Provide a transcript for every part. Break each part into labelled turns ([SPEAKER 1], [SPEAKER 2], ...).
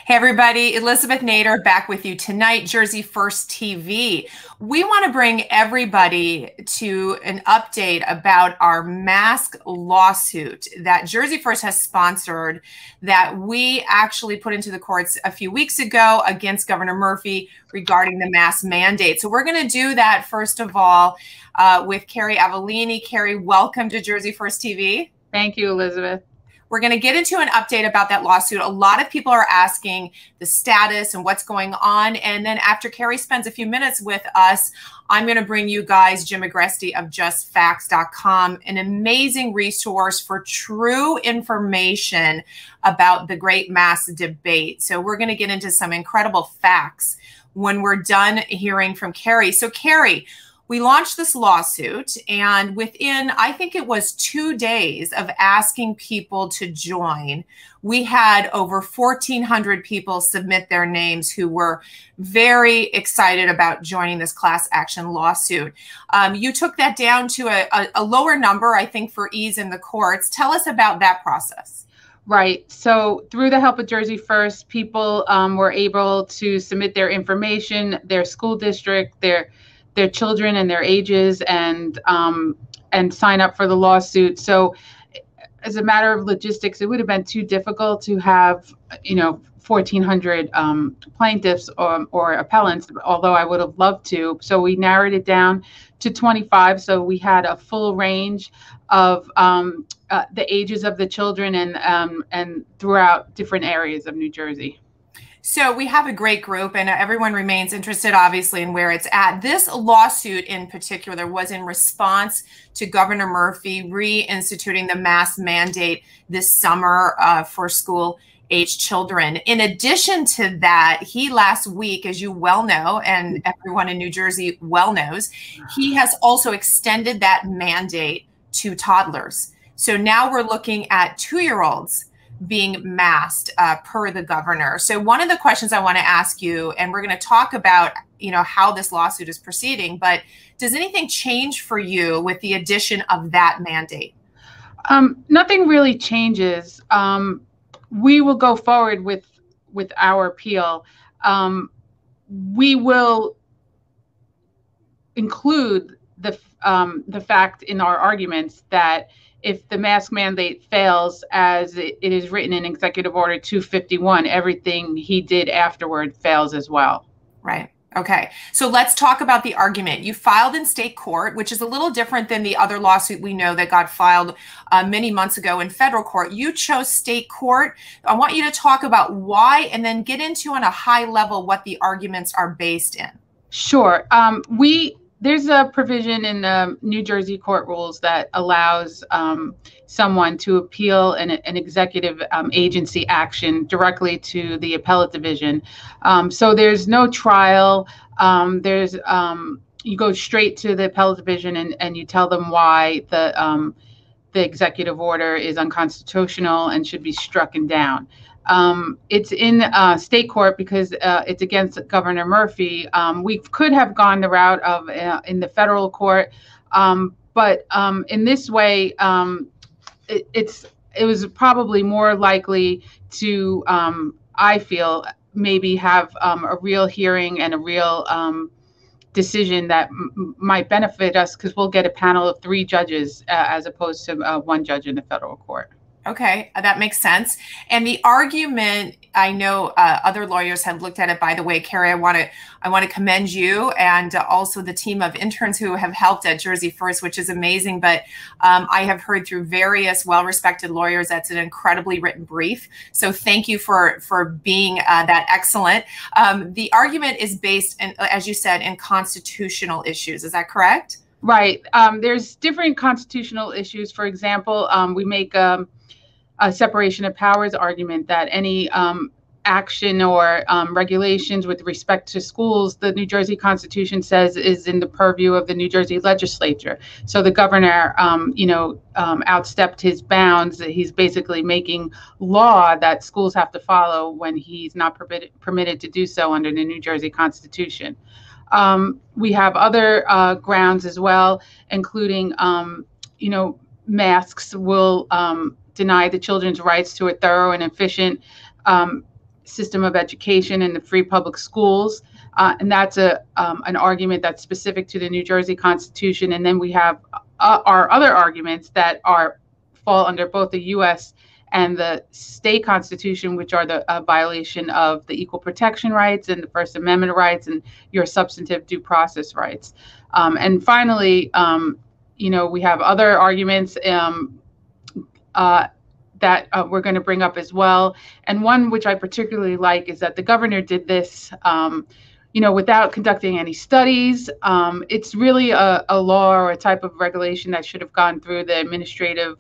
[SPEAKER 1] Hey everybody, Elizabeth Nader back with you tonight, Jersey First TV. We want to bring everybody to an update about our mask lawsuit that Jersey First has sponsored that we actually put into the courts a few weeks ago against Governor Murphy regarding the mask mandate. So we're going to do that first of all with Keri Avellini. Keri, welcome to Jersey First TV.
[SPEAKER 2] Thank you, Elizabeth.
[SPEAKER 1] We're going to get into an update about that lawsuit. A lot of people are asking the status and what's going on. And then after Keri spends a few minutes with us, I'm going to bring you guys Jim Agresti of justfacts.com, an amazing resource for true information about the great mask debate. So we're going to get into some incredible facts when we're done hearing from Keri. So Keri, we launched this lawsuit, and within, I think it was 2 days of asking people to join, we had over 1,400 people submit their names who were very excited about joining this class action lawsuit. You took that down to a lower number, I think, for ease in the courts. Tell us about that process.
[SPEAKER 2] Right. So through the help of Jersey First, people were able to submit their information, their school district, their children and their ages, and sign up for the lawsuit. So as a matter of logistics, it would have been too difficult to have, 1,400 plaintiffs or appellants, although I would have loved to. So we narrowed it down to 25. So we had a full range of the ages of the children and throughout different areas of New Jersey.
[SPEAKER 1] So we have a great group, and everyone remains interested, obviously, in where it's at. This lawsuit in particular was in response to Governor Murphy reinstituting the mask mandate this summer for school-aged children. In addition to that, he last week, as you well know, and everyone in New Jersey well knows, he has also extended that mandate to toddlers. So now we're looking at 2-year-olds being masked per the governor. So one of the questions I want to ask you, and we're going to talk about, how this lawsuit is proceeding, but does anything change for you with the addition of that mandate?
[SPEAKER 2] Nothing really changes. We will go forward with our appeal. We will include the fact in our arguments that if the mask mandate fails as it is written in Executive Order 251, everything he did afterward fails as well.
[SPEAKER 1] Right. Okay. So let's talk about the argument. You filed in state court, which is a little different than the other lawsuit we know that got filed many months ago in federal court. You chose state court. I want you to talk about why and then get into on a high level what the arguments are based in.
[SPEAKER 2] Sure. There's a provision in the New Jersey court rules that allows someone to appeal an executive agency action directly to the appellate division. So there's no trial. You go straight to the appellate division and you tell them why the executive order is unconstitutional and should be strucken down. It's in state court because it's against Governor Murphy. We could have gone the route of in the federal court, but in this way, it was probably more likely to, I feel, maybe have a real hearing and a real decision that might benefit us, because we'll get a panel of 3 judges as opposed to 1 judge in the federal court.
[SPEAKER 1] Okay, that makes sense. And the argument, I know other lawyers have looked at it, by the way. Keri, I want to commend you and also the team of interns who have helped at Jersey First, which is amazing. But I have heard through various well-respected lawyers that's an incredibly written brief. So thank you for being that excellent. The argument is based, as you said, in constitutional issues. Is that correct?
[SPEAKER 2] Right. There's different constitutional issues. For example, we make a separation of powers argument that any action or regulations with respect to schools, the New Jersey Constitution says is in the purview of the New Jersey legislature. So the governor, outstepped his bounds. He's basically making law that schools have to follow when he's not permitted to do so under the New Jersey Constitution. We have other grounds as well, including, masks will deny the children's rights to a thorough and efficient system of education and the free public schools. And that's an argument that's specific to the New Jersey Constitution. And then we have our other arguments that fall under both the U.S. and the state constitution, which are the violation of the equal protection rights and the First Amendment rights and your substantive due process rights. And finally, we have other arguments that we're going to bring up as well. And one which I particularly like is that the governor did this, without conducting any studies. It's really a law or a type of regulation that should have gone through the administrative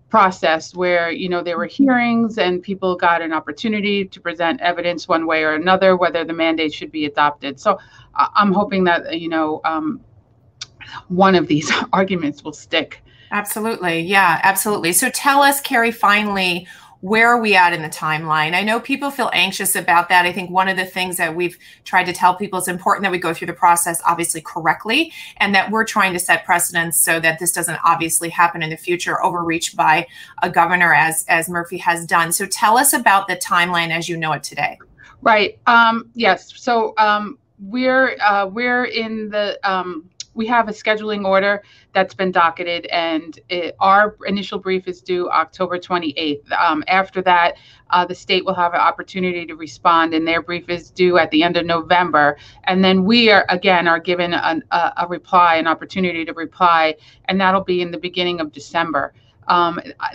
[SPEAKER 2] process where, there were hearings and people got an opportunity to present evidence one way or another, whether the mandate should be adopted. So I'm hoping that, one of these arguments will stick.
[SPEAKER 1] Absolutely. Yeah, absolutely. So tell us, Keri, finally, where are we at in the timeline? I know people feel anxious about that. I think one of the things that we've tried to tell people is important that we go through the process obviously correctly, and that we're trying to set precedents so that this doesn't obviously happen in the future, overreach by a governor as Murphy has done. So tell us about the timeline as you know it today.
[SPEAKER 2] Right. Yes. So we're in the we have a scheduling order that's been docketed, and our initial brief is due October 28th. After that, the state will have an opportunity to respond, and their brief is due at the end of November. And then we are given a reply, an opportunity to reply, and that'll be in the beginning of December.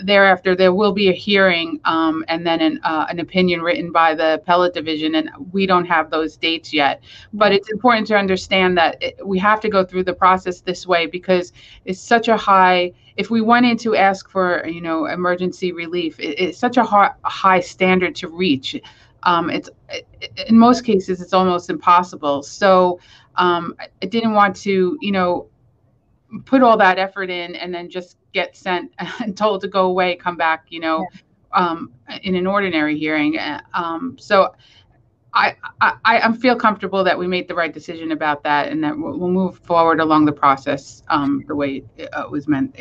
[SPEAKER 2] Thereafter, there will be a hearing and then an opinion written by the appellate division, and we don't have those dates yet. But it's important to understand that we have to go through the process this way because it's such a high. If we went in to ask for emergency relief, it's such a high standard to reach. It's in most cases it's almost impossible. So I didn't want to put all that effort in and then just get sent and told to go away, come back, in an ordinary hearing. So I feel comfortable that we made the right decision about that, and that we'll move forward along the process the way it was meant,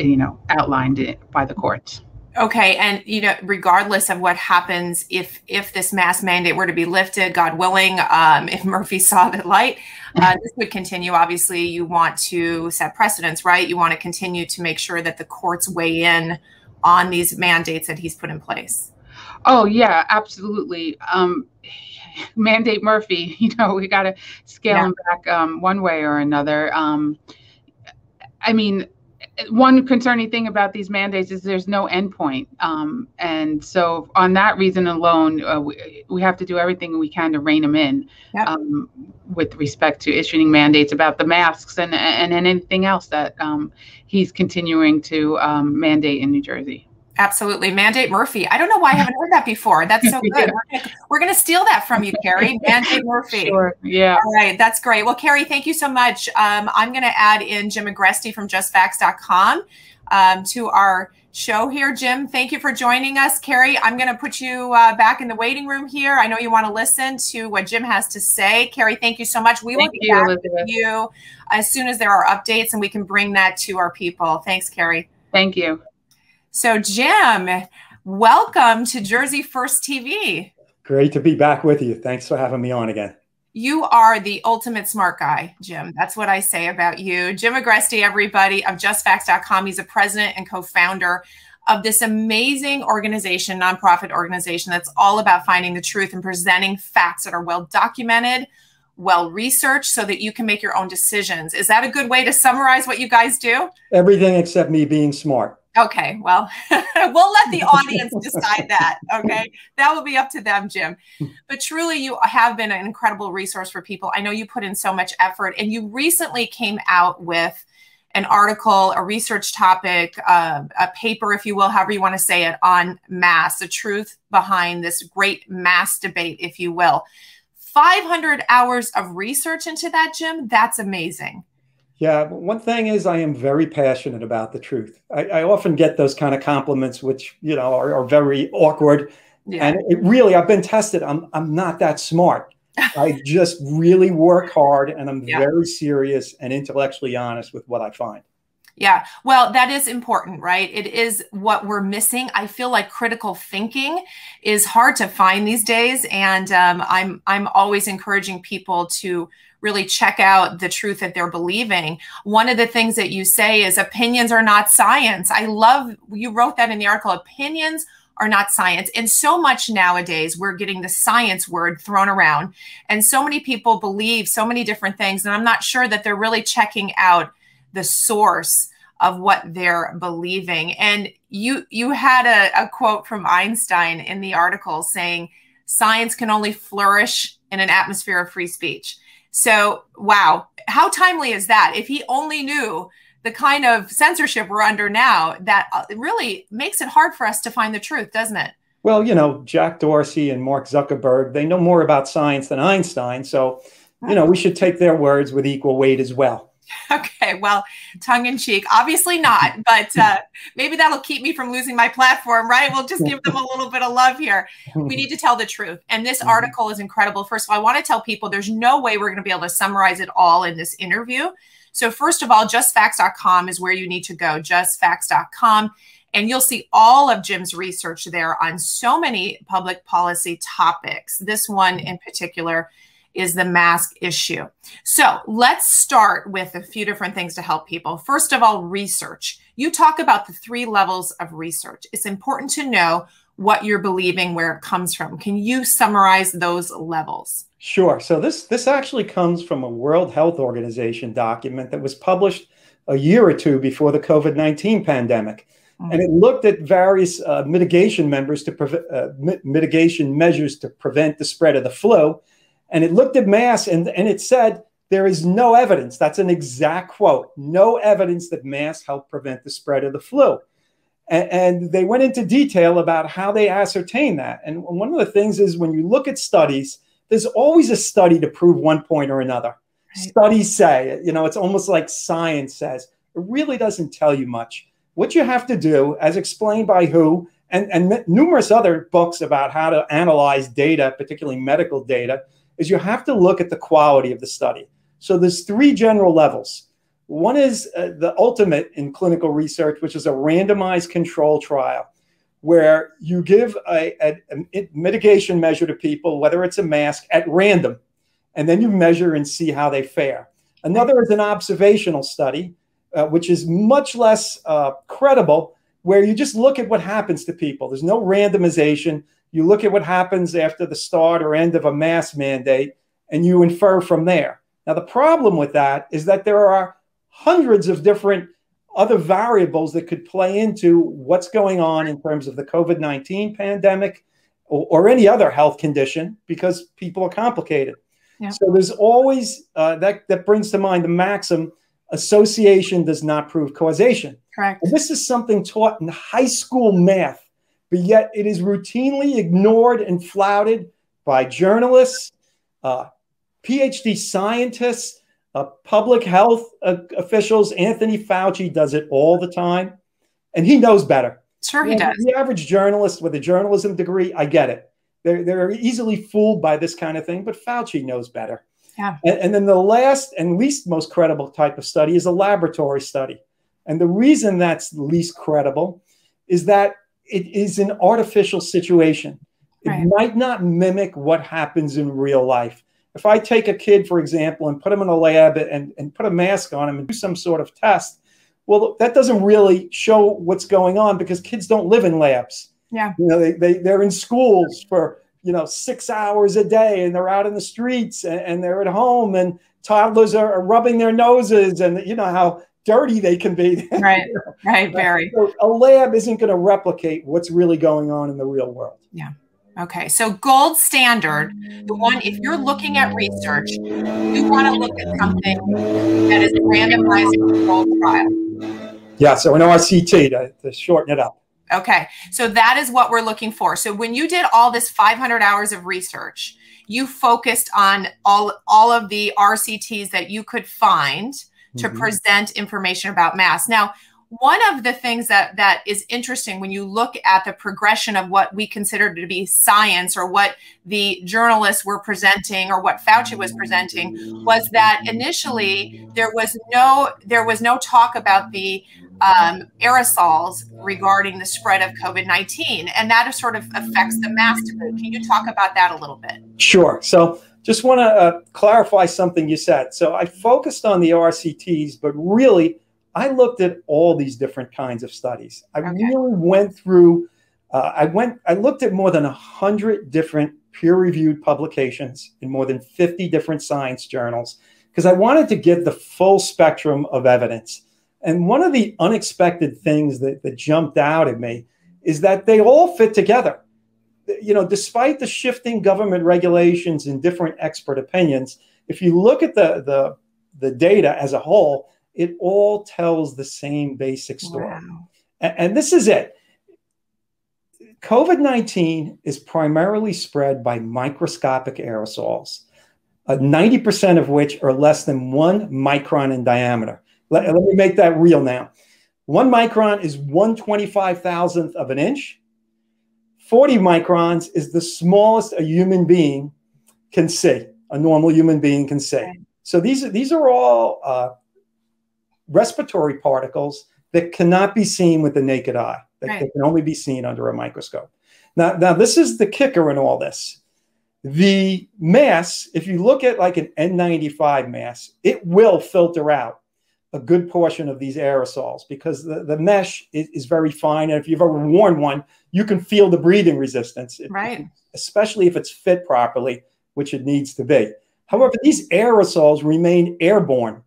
[SPEAKER 2] outlined by the courts.
[SPEAKER 1] Okay. And, regardless of what happens, if this mask mandate were to be lifted, God willing, if Murphy saw the light, this would continue. Obviously, you want to set precedents, right? You want to continue to make sure that the courts weigh in on these mandates that he's put in place.
[SPEAKER 2] Oh, yeah, absolutely. Mandate Murphy, we got to scale him back one way or another. One concerning thing about these mandates is there's no endpoint. And so on that reason alone, we have to do everything we can to rein them in with respect to issuing mandates about the masks and anything else that he's continuing to mandate in New Jersey.
[SPEAKER 1] Absolutely. Mandate Murphy. I don't know why I haven't heard that before. That's so good. We're going to steal that from you, Keri. Mandate Murphy.
[SPEAKER 2] Sure. Yeah.
[SPEAKER 1] All right. That's great. Well, Keri, thank you so much. I'm going to add in Jim Agresti from justfacts.com to our show here. Jim, thank you for joining us. Keri, I'm going to put you back in the waiting room here. I know you want to listen to what Jim has to say. Keri, thank you so much. We will be back with you as soon as there are updates and we can bring that to our people. Thanks, Keri.
[SPEAKER 2] Thank you.
[SPEAKER 1] So, Jim, welcome to Jersey First TV.
[SPEAKER 3] Great to be back with you. Thanks for having me on again.
[SPEAKER 1] You are the ultimate smart guy, Jim. That's what I say about you. Jim Agresti, everybody, of justfacts.com. He's a president and co-founder of this amazing organization, nonprofit organization that's all about finding the truth and presenting facts that are well documented, well researched, so that you can make your own decisions. Is that a good way to summarize what you guys do?
[SPEAKER 3] Everything except me being smart.
[SPEAKER 1] Okay, well, we'll let the audience decide that, okay? That will be up to them, Jim. But truly, you have been an incredible resource for people. I know you put in so much effort, and you recently came out with an article, a research topic, a paper, if you will, however you want to say it, on mass, the truth behind this great mass debate, if you will. 500 hours of research into that, Jim? That's amazing.
[SPEAKER 3] Yeah, one thing is I am very passionate about the truth. I often get those kind of compliments, which, are very awkward. Yeah. And I've been tested. I'm not that smart. I just really work hard, and I'm very serious and intellectually honest with what I find.
[SPEAKER 1] Yeah, well, that is important, right? It is what we're missing. I feel like critical thinking is hard to find these days, and I'm always encouraging people to really check out the truth that they're believing. One of the things that you say is opinions are not science. I love you wrote that in the article. Opinions are not science, and so much nowadays we're getting the science word thrown around, and so many people believe so many different things, and I'm not sure that they're really checking out the source of what they're believing. And you had a quote from Einstein in the article saying, science can only flourish in an atmosphere of free speech. So, wow, how timely is that? If he only knew the kind of censorship we're under now, that really makes it hard for us to find the truth, doesn't it?
[SPEAKER 3] Well, you know, Jack Dorsey and Mark Zuckerberg, they know more about science than Einstein. So, you know, we should take their words with equal weight as well.
[SPEAKER 1] Okay, well, tongue in cheek, obviously not, but maybe that'll keep me from losing my platform, right? We'll just give them a little bit of love here. We need to tell the truth. And this article is incredible. First of all, I want to tell people there's no way we're going to be able to summarize it all in this interview. So first of all, justfacts.com is where you need to go, justfacts.com. And you'll see all of Jim's research there on so many public policy topics. This one in particular is the mask issue. So let's start with a few different things to help people. First of all, research. You talk about the 3 levels of research. It's important to know what you're believing, where it comes from. Can you summarize those levels?
[SPEAKER 3] Sure. So this actually comes from a World Health Organization document that was published a year or two before the COVID-19 pandemic. And it looked at various mitigation measures to prevent the spread of the flu. And it looked at masks and it said, there is no evidence. That's an exact quote. No evidence that masks help prevent the spread of the flu. And they went into detail about how they ascertain that. And one of the things is when you look at studies, there's always a study to prove one point or another. Right. Studies say, you know, it's almost like science says. It really doesn't tell you much. What you have to do, as explained by WHO and numerous other books about how to analyze data, particularly medical data, is you have to look at the quality of the study. So there's 3 general levels. One is the ultimate in clinical research, which is a randomized control trial, where you give a mitigation measure to people, whether it's a mask, at random, and then you measure and see how they fare. Another is an observational study, which is much less credible, where you just look at what happens to people. There's no randomization. You look at what happens after the start or end of a mask mandate, and you infer from there. Now, the problem with that is that there are hundreds of different other variables that could play into what's going on in terms of the COVID-19 pandemic or any other health condition, because people are complicated. Yeah. So there's always, that brings to mind the maxim, association does not prove causation.
[SPEAKER 1] Correct.
[SPEAKER 3] And this is something taught in high school math, but yet it is routinely ignored and flouted by journalists, PhD scientists, public health officials. Anthony Fauci does it all the time, and he knows better.
[SPEAKER 1] Sure, he does.
[SPEAKER 3] The average journalist with a journalism degree, I get it. They're easily fooled by this kind of thing, but Fauci knows better.
[SPEAKER 1] Yeah.
[SPEAKER 3] And then the last and least most credible type of study is a laboratory study. And the reason that's least credible is that it is an artificial situation. It might not mimic what happens in real life. If I take a kid, for example, and put him in a lab and put a mask on him and do some sort of test, well, that doesn't really show what's going on, because kids don't live in labs.
[SPEAKER 1] Yeah.
[SPEAKER 3] You know, they're in schools for, 6 hours a day, and they're out in the streets, and they're at home, and toddlers are rubbing their noses, and you know how dirty they can be.
[SPEAKER 1] Right, right, very.
[SPEAKER 3] So a lab isn't going to replicate what's really going on in the real world.
[SPEAKER 1] Yeah. Okay, so gold standard, the one, if you're looking at research, you want to look at something that is a randomized controlled trial.
[SPEAKER 3] Yeah, so an RCT to shorten it up.
[SPEAKER 1] Okay, so that is what we're looking for. So when you did all this 500 hours of research, you focused on all of the RCTs that you could find to present information about masks. Now, one of the things that is interesting when you look at the progression of what we consider to be science, or what the journalists were presenting, or what Fauci was presenting, was that initially there was no talk about the aerosols regarding the spread of COVID-19, and that sort of affects the mask to boot. Can you talk about that a little bit?
[SPEAKER 3] Sure. So just want to clarify something you said. So I focused on the RCTs, but really I looked at all these different kinds of studies. I really went through, I looked at more than 100 different peer-reviewed publications in more than 50 different science journals, because I wanted to get the full spectrum of evidence. And one of the unexpected things that jumped out at me is that they all fit together. You know, despite the shifting government regulations and different expert opinions, if you look at the data as a whole, it all tells the same basic story. Wow. And this is it. COVID-19 is primarily spread by microscopic aerosols, 90% of which are less than 1 micron in diameter. Let me make that real now. 1 micron is 1/25,000th of an inch. 40 microns is the smallest a human being can see, a normal human being can see. Right. So these are all respiratory particles that cannot be seen with the naked eye. They can only be seen under a microscope. Now, this is the kicker in all this. The mass, if you look at like an N95 mask, it will filter out a good portion of these aerosols, because the mesh is very fine. And if you've ever worn one, you can feel the breathing resistance, especially if it's fit properly, which it needs to be. However, these aerosols remain airborne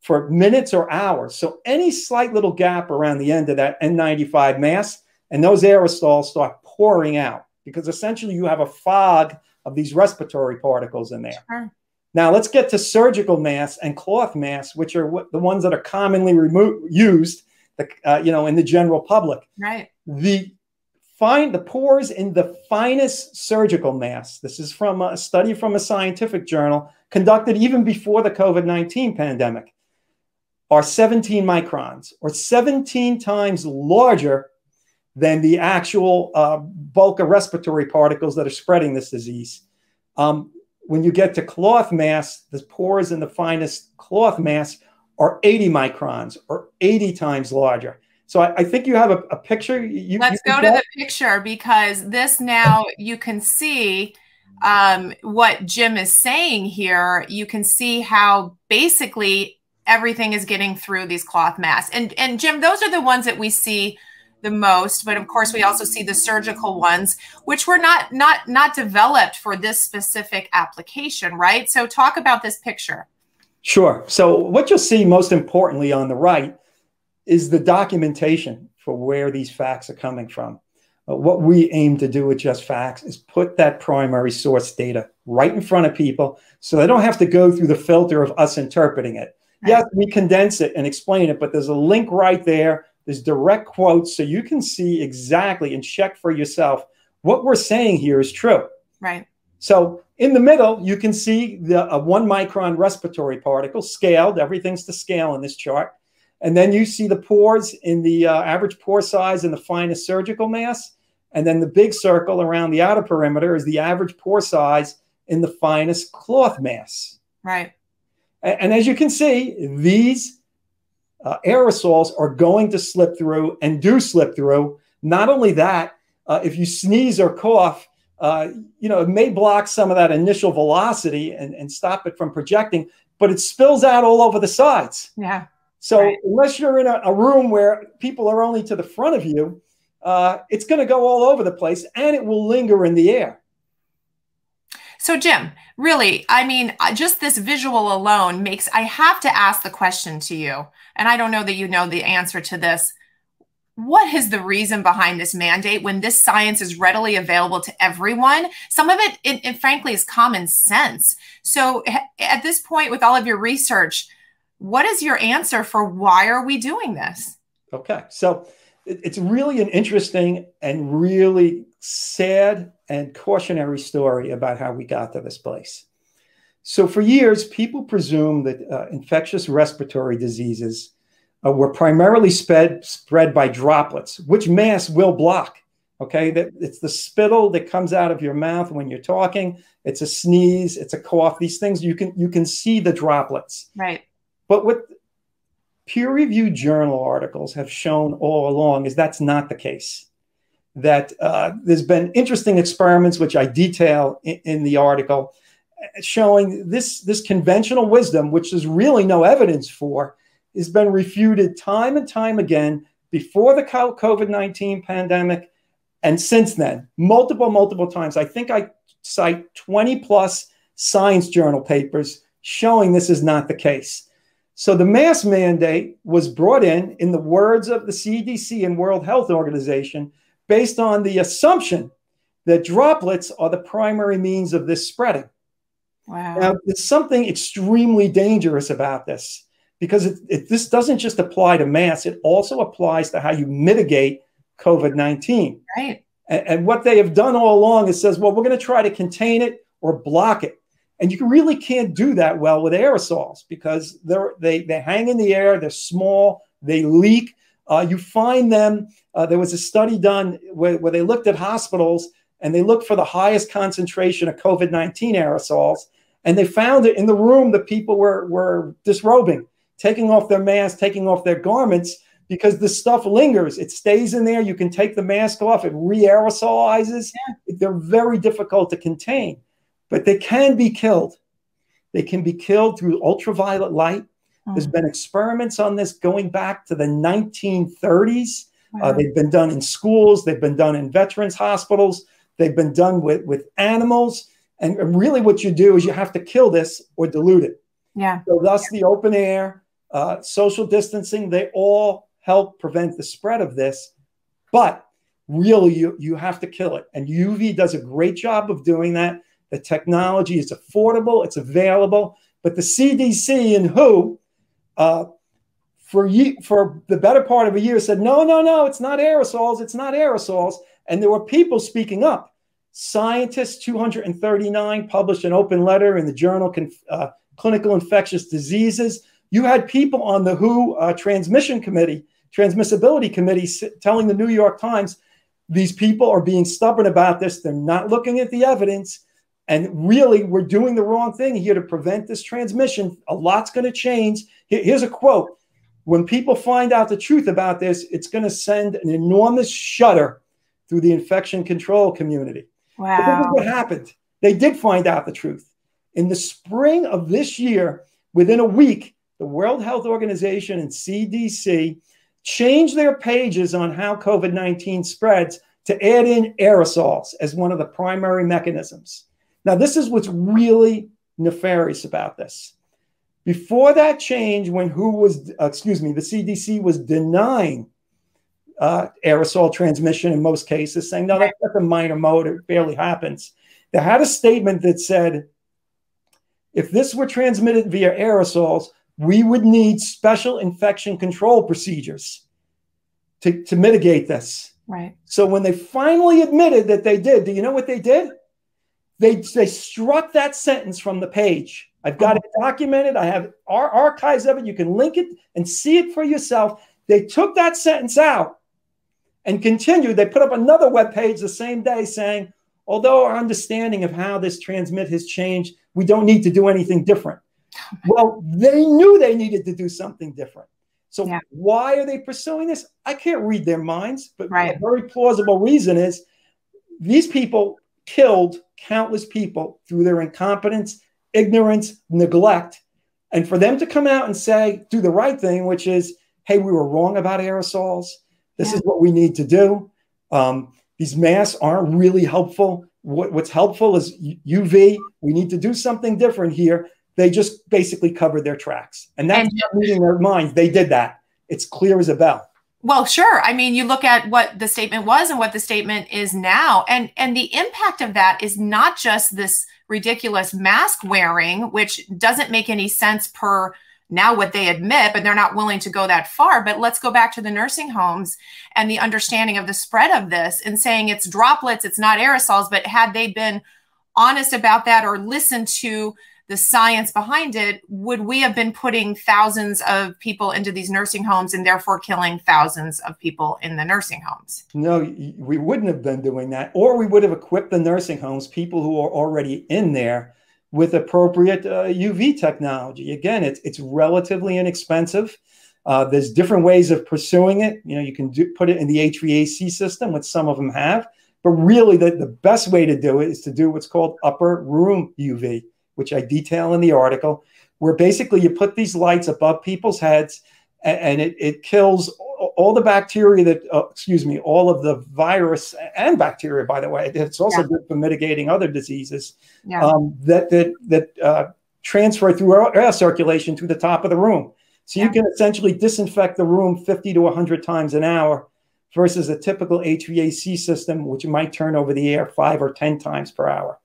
[SPEAKER 3] for minutes or hours. So any slight little gap around the end of that N95 mask, and those aerosols start pouring out, because essentially you have a fog of these respiratory particles in there. Sure. Now let's get to surgical masks and cloth masks, which are the ones that are commonly used, in the general public.
[SPEAKER 1] Right.
[SPEAKER 3] The pores in the finest surgical masks, this is from a study from a scientific journal conducted even before the COVID-19 pandemic, are 17 microns, or 17 times larger than the actual bulk of respiratory particles that are spreading this disease. When you get to cloth masks, the pores in the finest cloth masks are 80 microns, or 80 times larger. So I think you have a picture.
[SPEAKER 1] Let's go to the picture, because this, now you can see what Jim is saying here. You can see how basically everything is getting through these cloth masks. And Jim, those are the ones that we see the most, but of course we also see the surgical ones, which were not developed for this specific application, right? So talk about this picture.
[SPEAKER 3] Sure. So what you'll see most importantly on the right is the documentation for where these facts are coming from. What we aim to do with Just Facts is put that primary source data right in front of people, so they don't have to go through the filter of us interpreting it. Right. Yes, we condense it and explain it, but there's a link right there. There's direct quotes, so you can see exactly and check for yourself what we're saying here is true.
[SPEAKER 1] Right.
[SPEAKER 3] So in the middle, you can see the 1 micron respiratory particle scaled. Everything's to scale in this chart. And then you see the pores in the average pore size in the finest surgical mask. And then the big circle around the outer perimeter is the average pore size in the finest cloth mask.
[SPEAKER 1] Right.
[SPEAKER 3] And as you can see, these aerosols are going to slip through, and do slip through. Not only that, if you sneeze or cough, it may block some of that initial velocity and stop it from projecting, but it spills out all over the sides.
[SPEAKER 1] Yeah.
[SPEAKER 3] So unless you're in a room where people are only to the front of you, it's going to go all over the place, and it will linger in the air.
[SPEAKER 1] So Jim, really, I mean, just this visual alone I have to ask the question to you, and I don't know that you know the answer to this. What is the reason behind this mandate when this science is readily available to everyone? Some of it frankly, is common sense. So at this point, with all of your research, what is your answer for why are we doing this?
[SPEAKER 3] Okay, so it's really an interesting and really sad and cautionary story about how we got to this place. So for years, people presumed that infectious respiratory diseases were primarily spread by droplets, which masks will block. Okay, it's the spittle that comes out of your mouth when you're talking. It's a sneeze, it's a cough. These things you can see the droplets.
[SPEAKER 1] Right.
[SPEAKER 3] But what peer-reviewed journal articles have shown all along is that's not the case. That there's been interesting experiments, which I detail in the article, showing this conventional wisdom, which there's really no evidence for, has been refuted time and time again before the COVID-19 pandemic. And since then, multiple times. I think I cite 20 plus science journal papers showing this is not the case. So the mask mandate was brought in the words of the CDC and World Health Organization, based on the assumption that droplets are the primary means of this spreading.
[SPEAKER 1] Wow.
[SPEAKER 3] Now, there's something extremely dangerous about this, because this doesn't just apply to masks, it also applies to how you mitigate COVID-19.
[SPEAKER 1] Right.
[SPEAKER 3] And what they have done all along is says, well, we're going to try to contain it or block it. And you really can't do that well with aerosols, because they hang in the air, they're small, they leak. You find them, there was a study done where they looked at hospitals and they looked for the highest concentration of COVID-19 aerosols. And they found it in the room that people were disrobing, taking off their masks, taking off their garments, because the stuff lingers. It stays in there. You can take the mask off. It re-aerosolizes. Yeah. They're very difficult to contain, but they can be killed. They can be killed through ultraviolet light. There's been experiments on this going back to the 1930s.
[SPEAKER 1] Wow.
[SPEAKER 3] They've been done in schools. They've been done in veterans hospitals. They've been done with animals. And really what you do is you have to kill this or dilute it.
[SPEAKER 1] Yeah.
[SPEAKER 3] So thus the open air, social distancing, they all help prevent the spread of this. But really, you have to kill it. And UV does a great job of doing that. The technology is affordable. It's available. But the CDC and WHO, for the better part of a year, said, no, it's not aerosols. It's not aerosols. And there were people speaking up. Scientists, 239, published an open letter in the journal Clinical Infectious Diseases. You had people on the WHO Transmissibility Committee telling the New York Times, these people are being stubborn about this. They're not looking at the evidence. And really, we're doing the wrong thing here to prevent this transmission. A lot's going to change. Here's a quote. When people find out the truth about this, it's going to send an enormous shudder through the infection control community.
[SPEAKER 1] Wow.
[SPEAKER 3] But this is what happened. They did find out the truth. In the spring of this year, within a week, the World Health Organization and CDC changed their pages on how COVID-19 spreads to add in aerosols as one of the primary mechanisms. Now, this is what's really nefarious about this. Before that change, when the CDC was denying aerosol transmission in most cases, saying, no, that's a minor mode, it barely happens. They had a statement that said, if this were transmitted via aerosols, we would need special infection control procedures to mitigate this.
[SPEAKER 1] Right.
[SPEAKER 3] So when they finally admitted that they did, do you know what they did? They struck that sentence from the page. I've got it documented. I have our archives of it. You can link it and see it for yourself. They took that sentence out and continued. They put up another web page the same day saying, although our understanding of how this transmit has changed, we don't need to do anything different. Well, they knew they needed to do something different. So why are they pursuing this? I can't read their minds, but a very plausible reason is these people killed countless people through their incompetence, ignorance, neglect. And for them to come out and say, do the right thing, which is, hey, we were wrong about aerosols. This is what we need to do. These masks aren't really helpful. What's helpful is UV. We need to do something different here. They just basically covered their tracks. And that's not reading their minds. They did that. It's clear as a bell.
[SPEAKER 1] Well, sure. I mean, you look at what the statement was and what the statement is now. And the impact of that is not just this ridiculous mask wearing, which doesn't make any sense per now what they admit, but they're not willing to go that far. But let's go back to the nursing homes and the understanding of the spread of this and saying it's droplets, it's not aerosols. But had they been honest about that or listened to the science behind it, would we have been putting thousands of people into these nursing homes and therefore killing thousands of people in the nursing homes?
[SPEAKER 3] No, we wouldn't have been doing that. Or we would have equipped the nursing homes, people who are already in there, with appropriate UV technology. Again, it's relatively inexpensive. There's different ways of pursuing it. You know, you can put it in the HVAC system, which some of them have. But really, the best way to do it is to do what's called upper room UV, which I detail in the article, where basically you put these lights above people's heads, and it kills all the bacteria that, all of the virus and bacteria, by the way. It's also good for mitigating other diseases that transfer through air circulation to the top of the room. So you can essentially disinfect the room 50 to 100 times an hour versus a typical HVAC system, which might turn over the air 5 or 10 times per hour.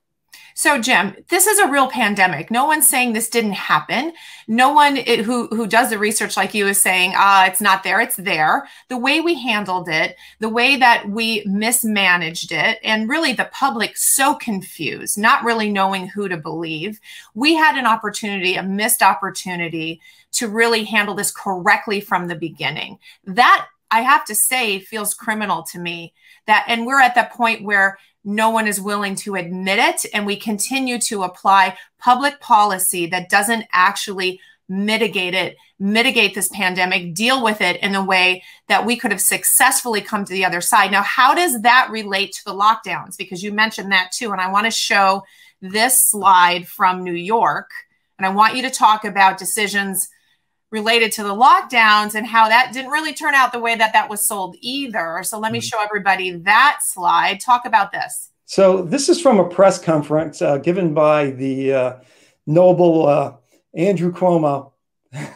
[SPEAKER 1] So, Jim, this is a real pandemic. No one's saying this didn't happen. No one who does the research like you is saying, it's not there, it's there. The way we handled it, the way that we mismanaged it, and really the public so confused, not really knowing who to believe. We had an opportunity, a missed opportunity, to really handle this correctly from the beginning. That, I have to say, feels criminal to me. And we're at that point where no one is willing to admit it, and we continue to apply public policy that doesn't actually mitigate this pandemic, deal with it in a way that we could have successfully come to the other side. Now, how does that relate to the lockdowns? Because you mentioned that too, and I want to show this slide from New York, and I want you to talk about decisions related to the lockdowns and how that didn't really turn out the way that was sold either. So let me show everybody that slide. Talk about this.
[SPEAKER 3] So this is from a press conference given by the noble Andrew Cuomo. Did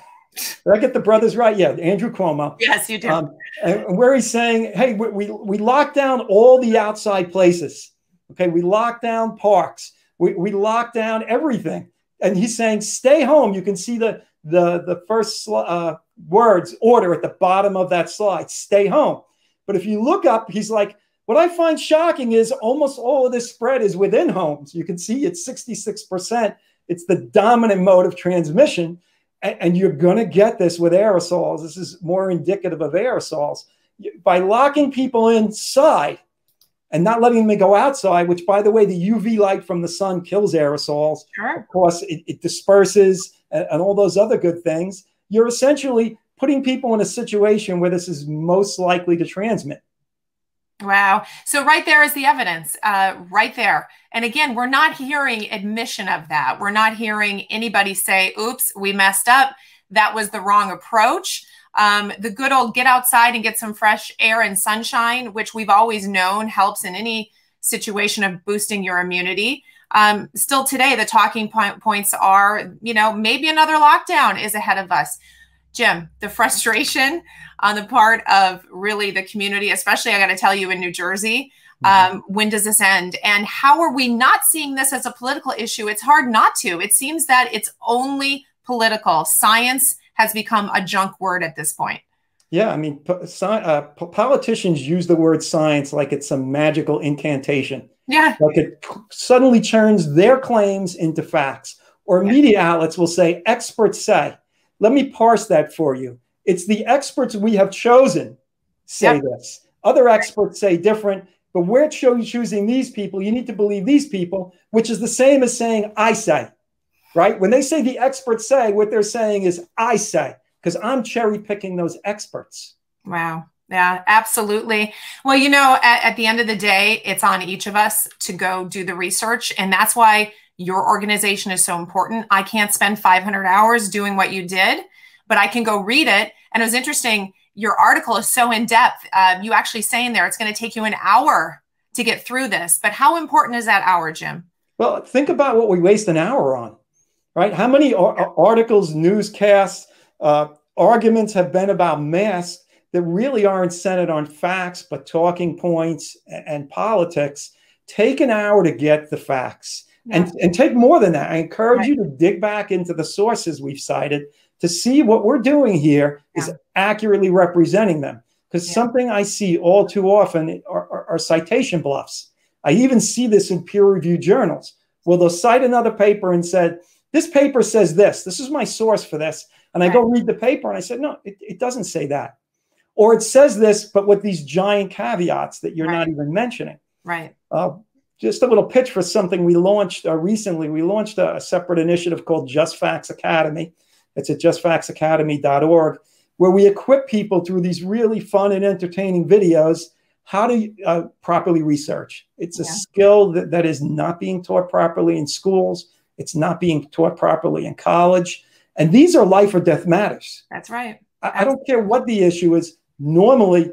[SPEAKER 3] I get the brothers right? Yeah, Andrew Cuomo.
[SPEAKER 1] Yes, you do.
[SPEAKER 3] And where he's saying, hey, we locked down all the outside places. Okay, we locked down parks. We locked down everything. And he's saying, stay home. You can see the first words order at the bottom of that slide, stay home. But if you look up, he's like, what I find shocking is almost all of this spread is within homes. You can see it's 66%. It's the dominant mode of transmission. And you're going to get this with aerosols. This is more indicative of aerosols. By locking people inside and not letting them go outside, which, by the way, the UV light from the sun kills aerosols. Sure. Of course, it disperses and all those other good things. You're essentially putting people in a situation where this is most likely to transmit.
[SPEAKER 1] Wow. So right there is the evidence, right there. And again, we're not hearing admission of that. We're not hearing anybody say, oops, we messed up. That was the wrong approach. The good old get outside and get some fresh air and sunshine, which we've always known helps in any situation of boosting your immunity. Still today, the talking points are, maybe another lockdown is ahead of us. Jim, the frustration on the part of really the community, especially I got to tell you in New Jersey, when does this end? And how are we not seeing this as a political issue? It's hard not to. It seems that it's only political. Science has become a junk word at this point.
[SPEAKER 3] Yeah, I mean, politicians use the word science like it's some magical incantation.
[SPEAKER 1] Yeah.
[SPEAKER 3] Like it suddenly turns their claims into facts. Or media outlets will say, experts say. Let me parse that for you. It's the experts we have chosen say this. Other experts say different, but we're choosing these people. You need to believe these people, which is the same as saying, I say, right? When they say the experts say, what they're saying is, I say, because I'm cherry picking those experts.
[SPEAKER 1] Wow. Yeah, absolutely. Well, at the end of the day, it's on each of us to go do the research. And that's why your organization is so important. I can't spend 500 hours doing what you did, but I can go read it. And it was interesting. Your article is so in depth. You actually say in there, it's going to take you an hour to get through this. But how important is that hour, Jim?
[SPEAKER 3] Well, think about what we waste an hour on, right? How many articles, newscasts, arguments have been about masks that really aren't centered on facts, but talking points and politics? Take an hour to get the facts. Yeah. And take more than that. I encourage you to dig back into the sources we've cited to see what we're doing here is accurately representing them. Because something I see all too often are citation bluffs. I even see this in peer-reviewed journals. Well, they'll cite another paper and said, this paper says this. This is my source for this. And I go read the paper and I said, no, it doesn't say that. Or it says this, but with these giant caveats that you're not even mentioning.
[SPEAKER 1] Right.
[SPEAKER 3] Just a little pitch for something we launched recently. We launched a separate initiative called Just Facts Academy. It's at justfactsacademy.org, where we equip people through these really fun and entertaining videos how to properly research. It's a skill that is not being taught properly in schools. It's not being taught properly in college. And these are life or death matters.
[SPEAKER 1] That's right.
[SPEAKER 3] I don't care what the issue is. Normally,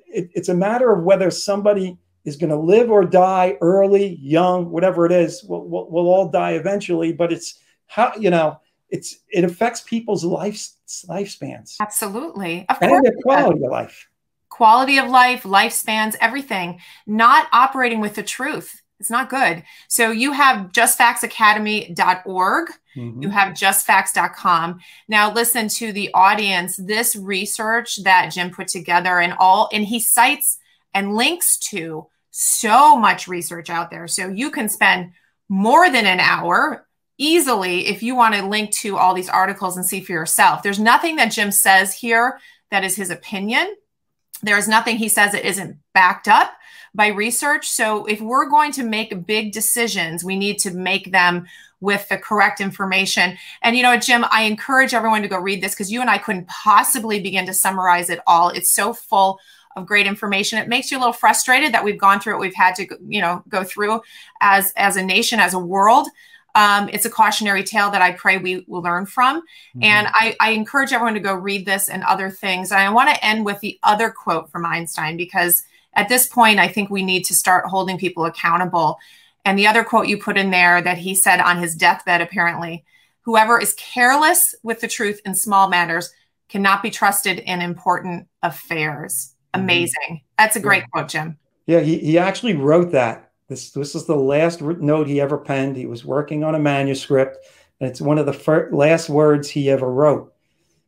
[SPEAKER 3] it's a matter of whether somebody is going to live or die early, young, whatever it is. We'll all die eventually, but it's how, it affects people's lifespans.
[SPEAKER 1] Absolutely. Of
[SPEAKER 3] and
[SPEAKER 1] course.
[SPEAKER 3] Their quality of life.
[SPEAKER 1] Quality of life, lifespans, everything. Not operating with the truth. It's not good. So you have justfactsacademy.org. You have justfacts.com. Now listen to the audience, this research that Jim put together and he cites and links to so much research out there. So you can spend more than an hour easily if you want to link to all these articles and see for yourself. There's nothing that Jim says here that is his opinion. There's nothing he says that isn't backed up by research. So if we're going to make big decisions, we need to make them with the correct information. And Jim, I encourage everyone to go read this because you and I couldn't possibly begin to summarize it all. It's so full of great information. It makes you a little frustrated that we've gone through what we've had to, go through as a nation, as a world. It's a cautionary tale that I pray we will learn from. And I encourage everyone to go read this and other things. And I want to end with the other quote from Einstein, because at this point, I think we need to start holding people accountable. And the other quote you put in there that he said on his deathbed, apparently, whoever is careless with the truth in small matters cannot be trusted in important affairs. Amazing. That's a great quote, Jim.
[SPEAKER 3] Yeah, he actually wrote that. This is the last note he ever penned. He was working on a manuscript, and it's one of the last words he ever wrote.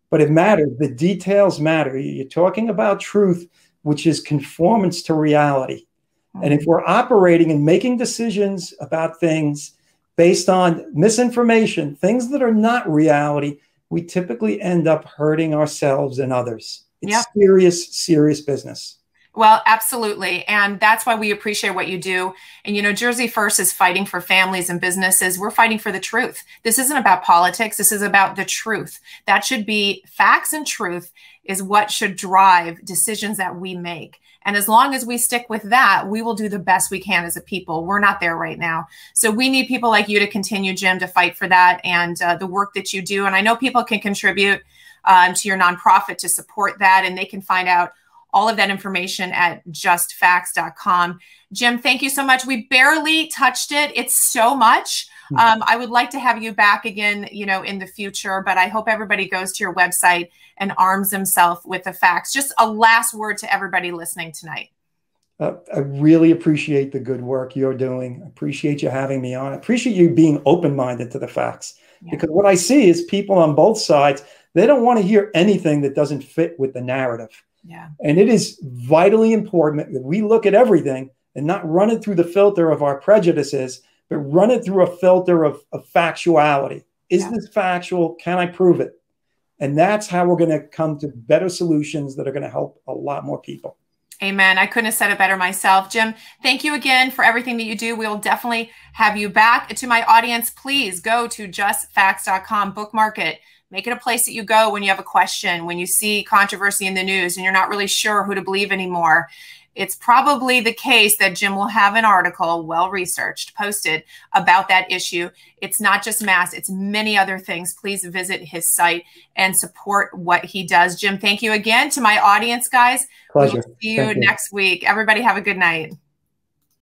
[SPEAKER 3] But it matters. The details matter. You're talking about truth, which is conformance to reality. And if we're operating and making decisions about things based on misinformation, things that are not reality, we typically end up hurting ourselves and others. It's serious, serious business.
[SPEAKER 1] Well, absolutely. And that's why we appreciate what you do. And, Jersey First is fighting for families and businesses. We're fighting for the truth. This isn't about politics. This is about the truth. That should be facts, and truth is what should drive decisions that we make. And as long as we stick with that, we will do the best we can as a people. We're not there right now. So we need people like you to continue, Jim, to fight for that and the work that you do. And I know people can contribute to your nonprofit to support that, and they can find out all of that information at justfacts.com. Jim, thank you so much. We barely touched it. It's so much. I would like to have you back again, in the future, but I hope everybody goes to your website and arms themselves with the facts. Just a last word to everybody listening tonight.
[SPEAKER 3] I really appreciate the good work you're doing. I appreciate you having me on. I appreciate you being open-minded to the facts, because what I see is people on both sides, they don't want to hear anything that doesn't fit with the narrative.
[SPEAKER 1] Yeah.
[SPEAKER 3] And it is vitally important that we look at everything and not run it through the filter of our prejudices, but run it through a filter of factuality. Is this factual? Can I prove it? And that's how we're going to come to better solutions that are going to help a lot more people.
[SPEAKER 1] Amen. I couldn't have said it better myself. Jim, thank you again for everything that you do. We'll definitely have you back. To my audience, please go to justfacts.com, bookmark it. Make it a place that you go when you have a question, when you see controversy in the news and you're not really sure who to believe anymore. It's probably the case that Jim will have an article, well-researched, posted about that issue. It's not just mass, it's many other things. Please visit his site and support what he does. Jim, thank you again. To my audience, guys,
[SPEAKER 3] Pleasure.
[SPEAKER 1] we'll see you next week. Everybody have a good night.